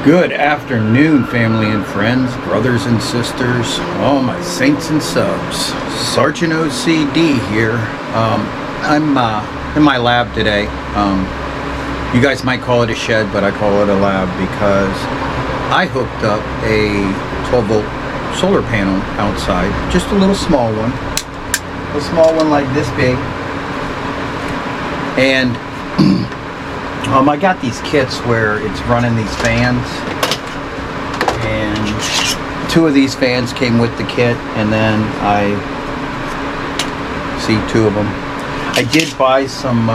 Good afternoon, family and friends, brothers and sisters, all my saints and subs. Sergeant OCD here. I'm in my lab today. You guys might call it a shed, but I call it a lab because I hooked up a 12-volt solar panel outside. Just a little small one. A small one like this big. And I got these kits where it's running these fans, and two of these fans came with the kit, and then I see two of them. I did buy some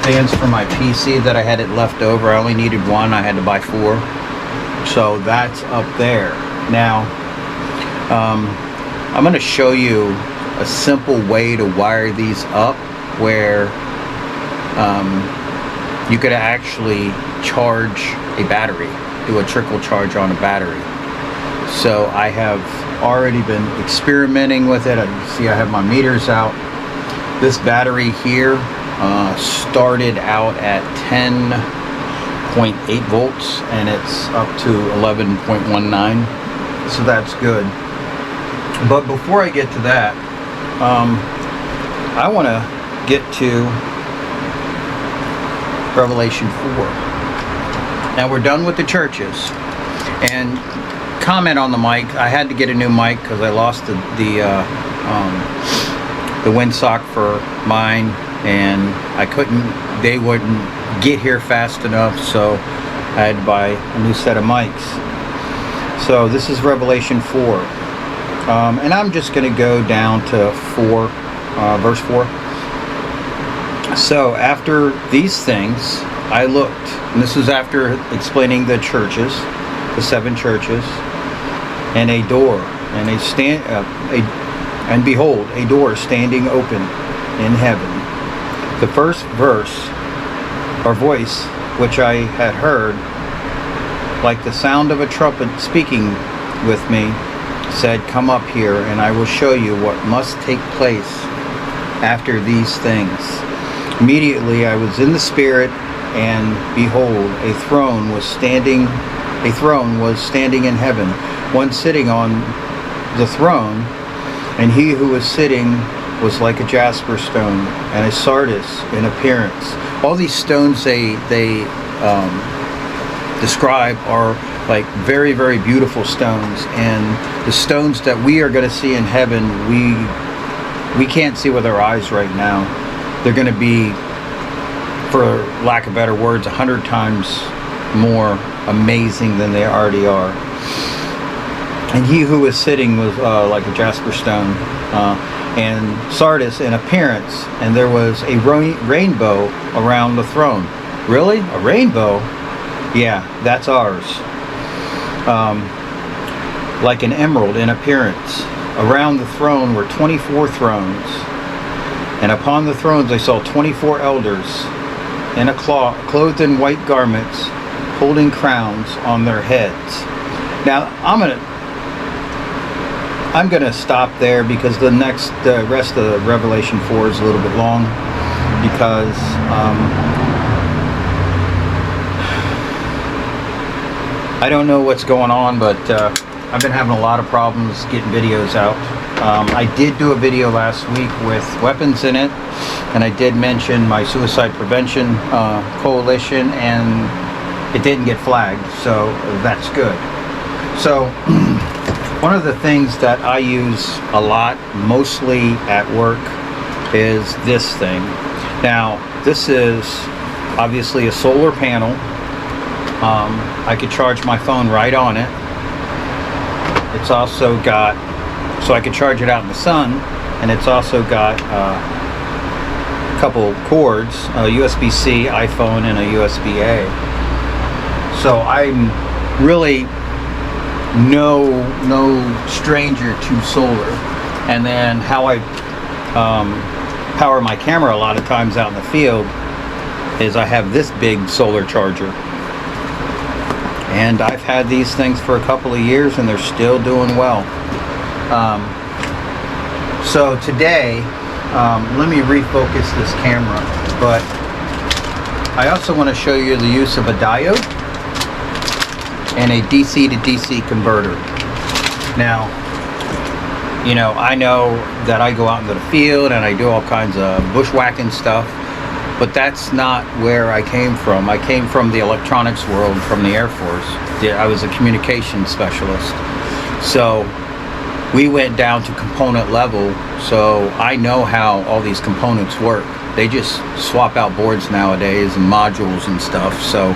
fans for my PC that I had it left over. I only needed one. I had to buy four, so that's up there. Now I'm going to show you a simple way to wire these up where you could actually charge a battery, do a trickle charge on a battery. So I have already been experimenting with it. You see I have my meters out. This battery here started out at 10.8 volts and it's up to 11.19, so that's good. But before I get to that, I want to get to Revelation 4. Now we're done with the churches, and comment on the mic. I had to get a new mic because I lost the windsock for mine, and I couldn't. They wouldn't get here fast enough, so I had to buy a new set of mics. So this is Revelation 4, and I'm just going to go down to verse 4. So after these things, I looked, and this is after explaining the churches, the seven churches, and a door, and and behold, a door standing open in heaven. The first verse, or voice, which I had heard, like the sound of a trumpet speaking with me, said, "Come up here, and I will show you what must take place after these things." Immediately I was in the Spirit, and behold, a throne was standing in heaven, one sitting on the throne, and he who was sitting was like a jasper stone and a sardis in appearance. All these stones they describe are like very, very beautiful stones, and the stones that we are going to see in heaven, we can't see with our eyes right now. They're going to be, for lack of better words, 100 times more amazing than they already are. And he who was sitting was like a jasper stone and sardis in appearance, and there was a rainbow around the throne. Really? A rainbow? Yeah, that's ours. Like an emerald in appearance. Around the throne were 24 thrones, and upon the thrones I saw 24 elders in clothed in white garments, holding crowns on their heads. Now I'm gonna stop there because the rest of Revelation 4 is a little bit long, because I don't know what's going on, but I've been having a lot of problems getting videos out. I did do a video last week with weapons in it, and I did mention my suicide prevention coalition, and it didn't get flagged, so that's good. So one of the things that I use a lot, mostly at work, is this thing. Now this is obviously a solar panel. I could charge my phone right on it. It's also got, so I could charge it out in the sun, and it's also got a couple cords, a USB-C iPhone and a USB-A. So I'm really no stranger to solar. And then how I power my camera a lot of times out in the field is I have this big solar charger. And I've had these things for a couple of years, and they're still doing well. So today, let me refocus this camera, but I also want to show you the use of a diode. and a DC to DC converter. Now, you know, I know that I go out into the field and I do all kinds of bushwhacking stuff, but that's not where I came from. I came from the electronics world, from the Air Force. I was a communications specialist. So we went down to component level, so I know how all these components work. They just swap out boards nowadays and modules and stuff. So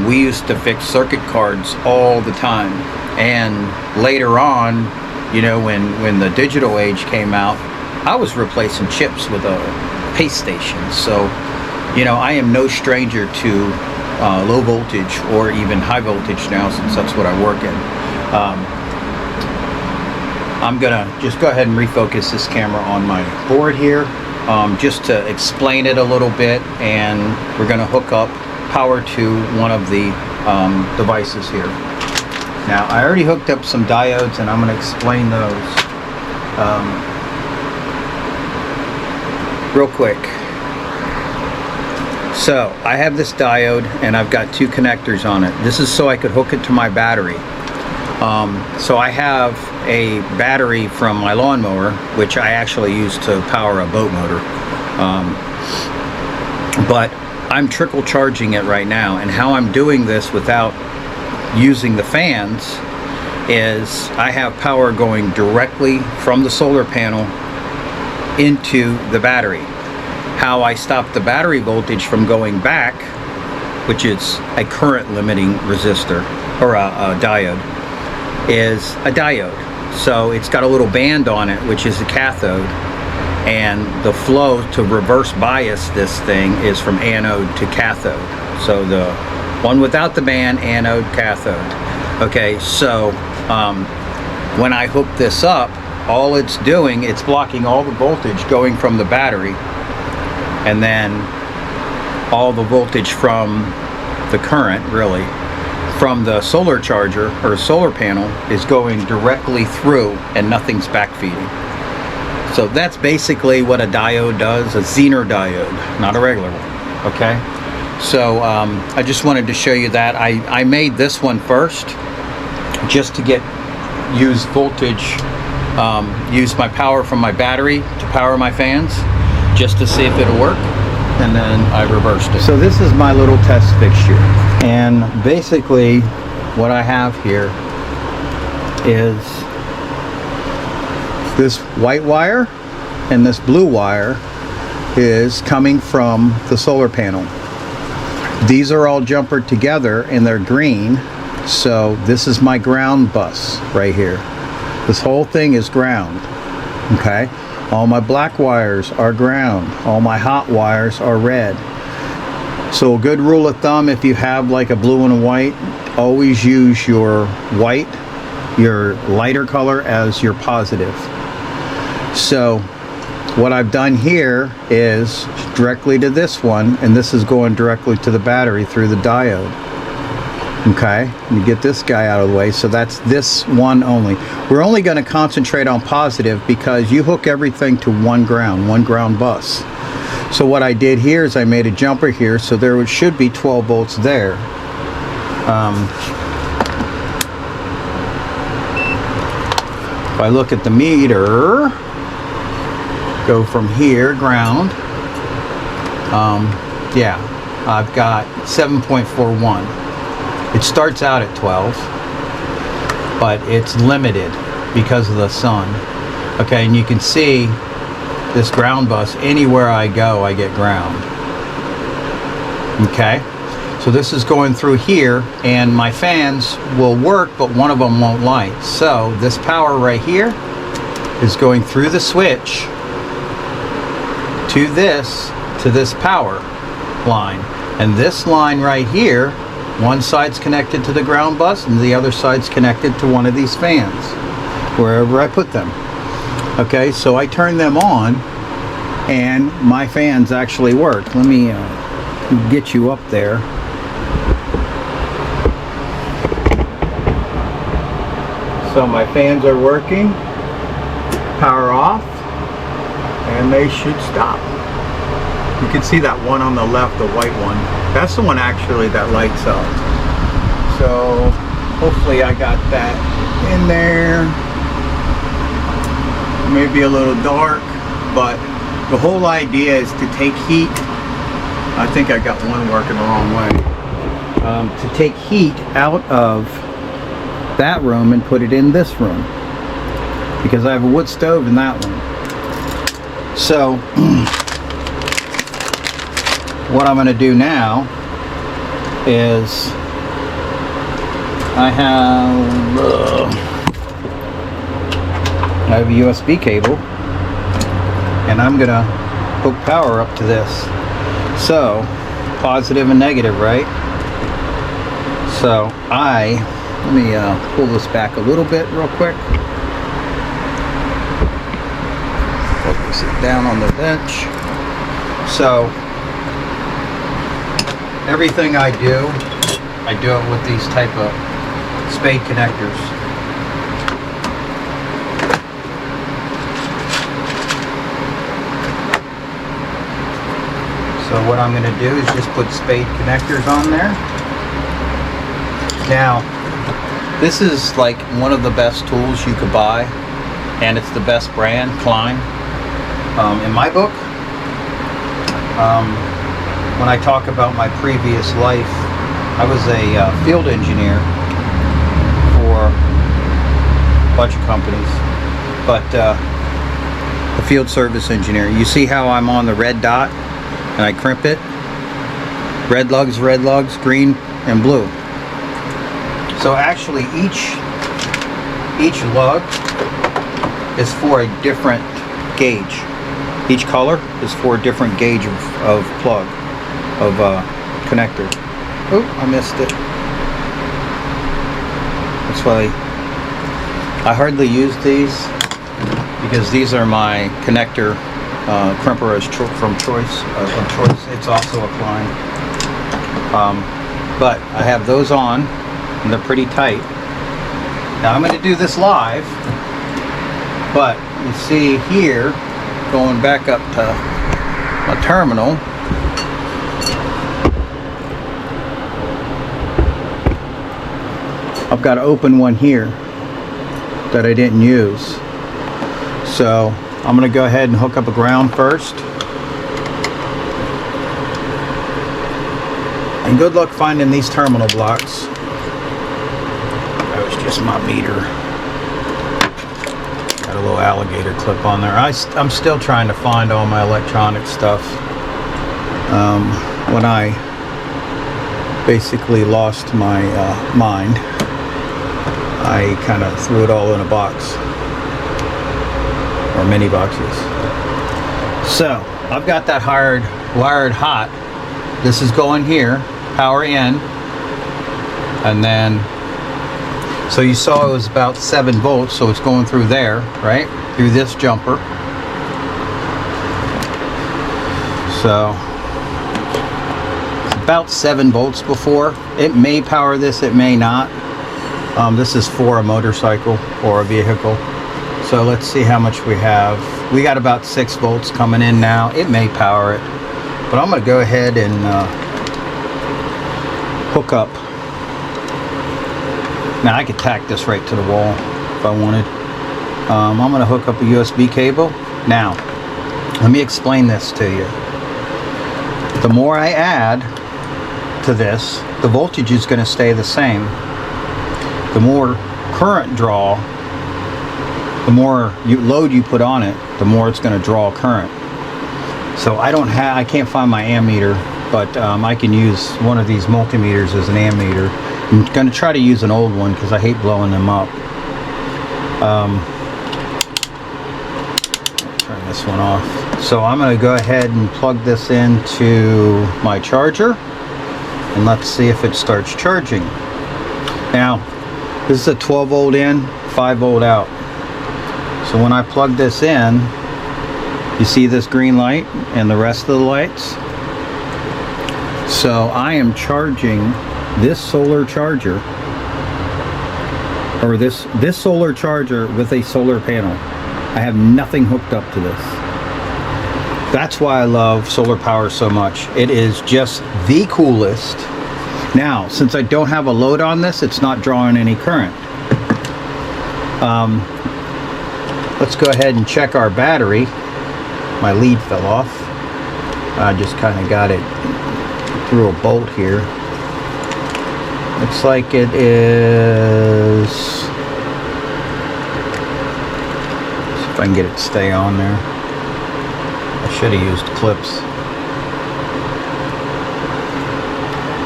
we used to fix circuit cards all the time. And later on, you know, when the digital age came out, I was replacing chips with a paste station. So, you know, I am no stranger to low voltage or even high voltage now, since that's what I work in. I'm gonna just go ahead and refocus this camera on my board here, just to explain it a little bit, and we're gonna hook up power to one of the devices here. Now, I already hooked up some diodes, and I'm going to explain those real quick. So, I have this diode, and I've got two connectors on it. This is so I could hook it to my battery. So I have a battery from my lawnmower, which I actually use to power a boat motor. But I'm trickle charging it right now, and how I'm doing this without using the fans is I have power going directly from the solar panel into the battery. How I stop the battery voltage from going back, which is a current limiting resistor or a diode, is a diode. So it's got a little band on it, which is a cathode, and the flow to reverse bias this thing is from anode to cathode. So the one without the band, anode, cathode. Okay, so when I hook this up, all it's doing, it's blocking all the voltage going from the battery, and then all the voltage from the current, really, from the solar charger or solar panel is going directly through, and nothing's backfeeding. So that's basically what a diode does, a Zener diode, not a regular one, okay? So I just wanted to show you that. I made this one first just to use voltage, use my power from my battery to power my fans, just to see if it'll work, and then I reversed it. So this is my little test fixture, and basically what I have here is this white wire, and this blue wire is coming from the solar panel. These are all jumpered together and they're green, so this is my ground bus right here. This whole thing is ground, okay? All my black wires are ground. All my hot wires are red. So a good rule of thumb, if you have like a blue and a white, always use your white, your lighter color, as your positive. So what I've done here is directly to this one, and this is going directly to the battery through the diode. Okay, you get this guy out of the way, so that's this one only. We're only going to concentrate on positive because you hook everything to one ground bus. So what I did here is I made a jumper here, so there should be 12 volts there. If I look at the meter, go from here, ground, yeah, I've got 7.41. It starts out at 12, but it's limited because of the sun. Okay, and you can see this ground bus, anywhere I go, I get ground. Okay, so this is going through here, and my fans will work, but one of them won't light. So this power right here is going through the switch to this power line, and this line right here, one side's connected to the ground bus and the other side's connected to one of these fans, wherever I put them. Okay, so I turn them on and my fans actually work. Let me get you up there. So my fans are working, power off, and they should stop. You can see that one on the left, the white one. That's the one actually that lights up. So hopefully I got that in there. Maybe a little dark, but the whole idea is to take heat. I think I got one working the wrong way. To take heat out of that room and put it in this room, because I have a wood stove in that one. So what I'm going to do now is I have a USB cable, and I'm gonna hook power up to this. So positive and negative, right? So let me pull this back a little bit real quick. Focus it down on the bench. So everything I do it with these type of spade connectors. So what I'm going to do is just put spade connectors on there. Now, this is like one of the best tools you could buy, and it's the best brand, Klein. In my book, when I talk about my previous life, I was a field engineer for a bunch of companies, but a field service engineer. You see how I'm on the red dot and I crimp it? Red lugs, green and blue. So actually each lug is for a different gauge. Each color is for a different gauge of plug, of connector. Oh, I missed it. That's why I hardly use these, because these are my connector crimper from choice. It's also a Klein. But I have those on, and they're pretty tight. Now I'm going to do this live, but you see here, going back up to a terminal, I've got to open one here that I didn't use. So I'm going to go ahead and hook up a ground first. And good luck finding these terminal blocks. That was just my meter. Got a little alligator clip on there. I'm still trying to find all my electronic stuff. When I basically lost my mind, I kind of threw it all in a box, or mini boxes. So I've got that wired hot. This is going here, power in, and then, so you saw it was about 7 volts, so it's going through there, right? Through this jumper. So it's about 7 volts before. It may power this, it may not. This is for a motorcycle or a vehicle. So let's see how much we have. We got about 6 volts coming in now. It may power it, but I'm going to go ahead and hook up. Now I could tack this right to the wall if I wanted. I'm going to hook up a USB cable. Now, let me explain this to you. The more I add to this, the voltage is going to stay the same. The more current draw, the more load you put on it, the more it's going to draw current. So I can't find my ammeter, but I can use one of these multimeters as an ammeter. I'm going to try to use an old one because I hate blowing them up. Turn this one off. So I'm going to go ahead and plug this into my charger, and let's see if it starts charging. Now, this is a 12 volt in, 5 volt out. So when I plug this in, you see this green light and the rest of the lights. So I am charging this solar charger, or this solar charger with a solar panel. I have nothing hooked up to this. That's why I love solar power so much. It is just the coolest. Now, since I don't have a load on this, it's not drawing any current. Let's go ahead and check our battery. My lead fell off. I just kind of got it through a bolt here. Looks like it is... Let's see if I can get it to stay on there. I should have used clips.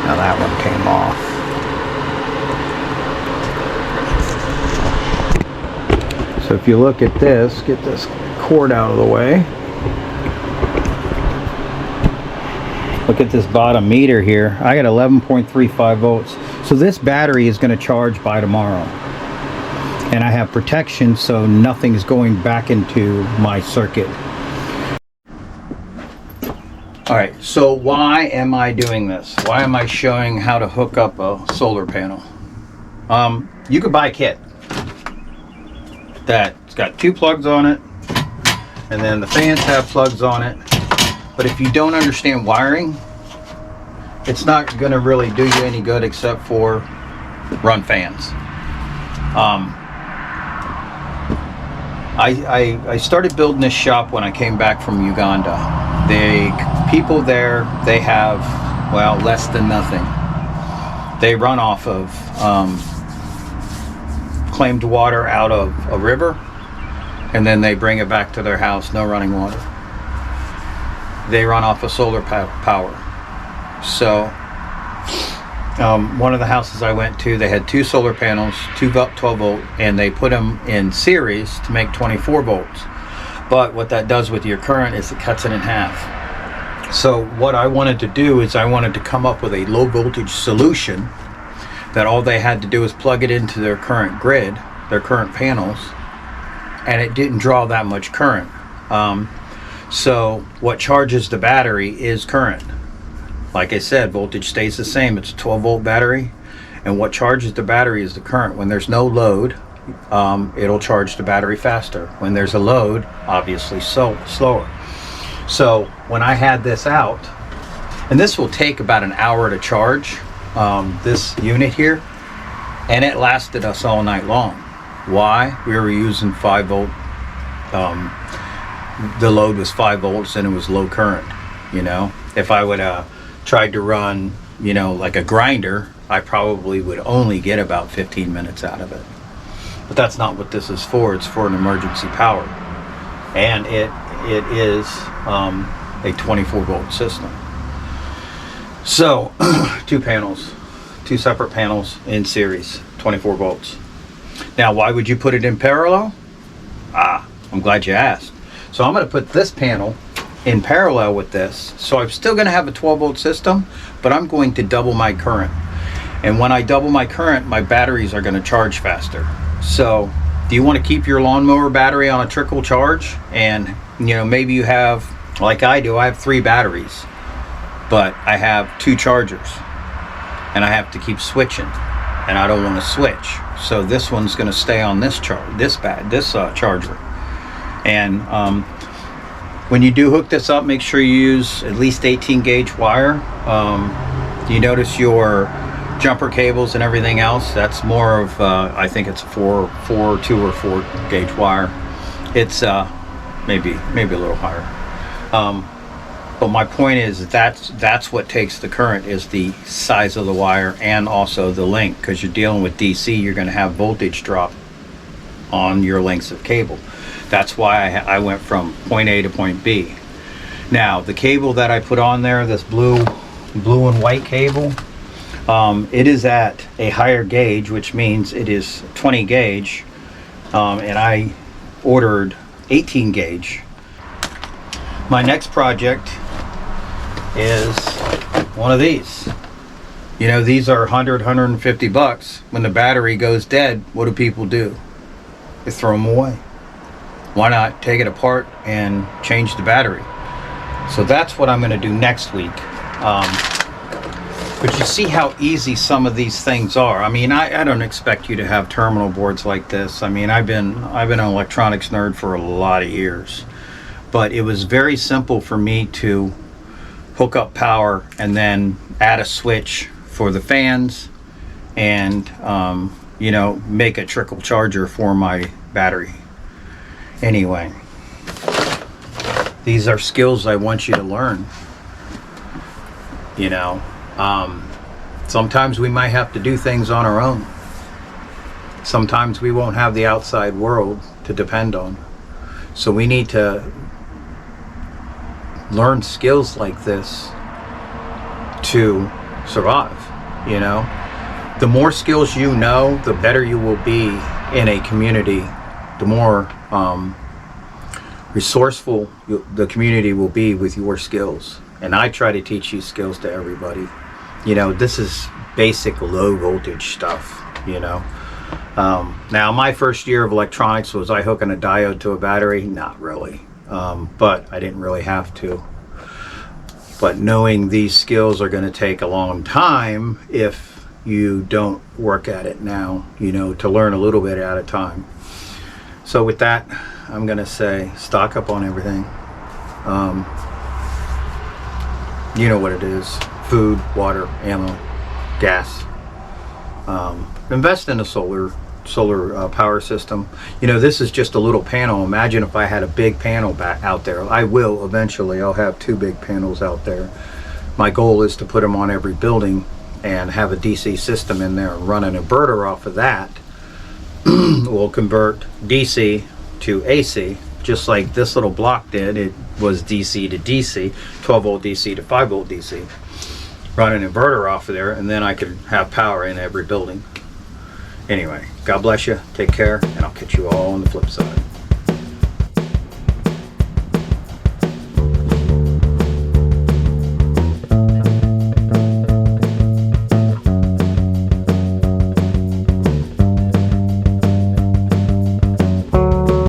Now that one came off. So if you look at this, get this cord out of the way. Look at this bottom meter here. I got 11.35 volts. So this battery is going to charge by tomorrow. And I have protection so nothing's going back into my circuit. Alright, so why am I doing this? Why am I showing how to hook up a solar panel? You could buy a kit that's got 2 plugs on it, and then the fans have plugs on it. But if you don't understand wiring, it's not going to really do you any good except for run fans. I started building this shop when I came back from Uganda. People there, they have, well, less than nothing. They run off of claimed water out of a river, and then they bring it back to their house, no running water. They run off of solar power. So one of the houses I went to, they had 2 solar panels, 12 volt, and they put them in series to make 24 volts. But what that does with your current is it cuts it in half. So what I wanted to do is I wanted to come up with a low voltage solution that all they had to do is plug it into their current grid, their current panels, and it didn't draw that much current. So what charges the battery is current. Like I said, voltage stays the same. It's a 12 volt battery, and what charges the battery is the current. When there's no load, it'll charge the battery faster. When there's a load, obviously slower. So when I had this out, and this will take about an hour to charge, this unit here, and it lasted us all night long. Why? We were using 5 volt. The load was 5 volts and it was low current. You know, if I would tried to run, you know, like a grinder, I probably would only get about 15 minutes out of it. But that's not what this is for. It's for an emergency power, and it is a 24 volt system. So 2 panels, 2 separate panels in series, 24 volts. Now, why would you put it in parallel? I'm glad you asked. So I'm going to put this panel in parallel with this. So I'm still going to have a 12 volt system, but I'm going to double my current. And when I double my current, my batteries are going to charge faster. So do you want to keep your lawnmower battery on a trickle charge? And, you know, maybe you have, like I do, I have 3 batteries, but I have 2 chargers, and I have to keep switching, and I don't want to switch. So this one's going to stay on this charger. And when you do hook this up, make sure you use at least 18 gauge wire. You notice your jumper cables and everything else, that's more of I think it's a 2 or 4 gauge wire. It's maybe a little higher. But my point is that's what takes the current, is the size of the wire and also the length, because you're dealing with DC. You're going to have voltage drop on your lengths of cable. That's why I went from point A to point B. Now the cable that I put on there, this blue and white cable, it is at a higher gauge, which means it is 20 gauge, and I ordered 18 gauge. My next project is one of these. You know, these are $150. When the battery goes dead, what do people do? They throw them away. Why not take it apart and change the battery? So that's what I'm going to do next week. But you see how easy some of these things are. I mean, I don't expect you to have terminal boards like this. I mean, I've been an electronics nerd for a lot of years, but it was very simple for me to hook up power and then add a switch for the fans, and you know, make a trickle charger for my battery. Anyway, these are skills I want you to learn. You know, sometimes we might have to do things on our own. Sometimes we won't have the outside world to depend on. So we need to learn skills like this to survive, you know. The more skills you know, the better you will be in a community. The more resourceful the community will be with your skills. And I try to teach these skills to everybody. You know, this is basic low voltage stuff, you know. Now, my first year of electronics, was I hooking a diode to a battery? Not really. But I didn't really have to. But knowing these skills are going to take a long time if you don't work at it now, you know, to learn a little bit at a time. So with that, I'm going to say stock up on everything. You know what it is: food, water, ammo, gas. Invest in a solar power system. You know, this is just a little panel. Imagine if I had a big panel back out there. I will eventually. I'll have 2 big panels out there. My goal is to put them on every building and have a DC system in there and run an inverter off of that. We'll convert DC to AC, just like this little block did. It was DC to DC, 12 volt DC to 5 volt DC. Run an inverter off of there, and then I could have power in every building. Anyway, God bless you, take care, and I'll catch you all on the flip side.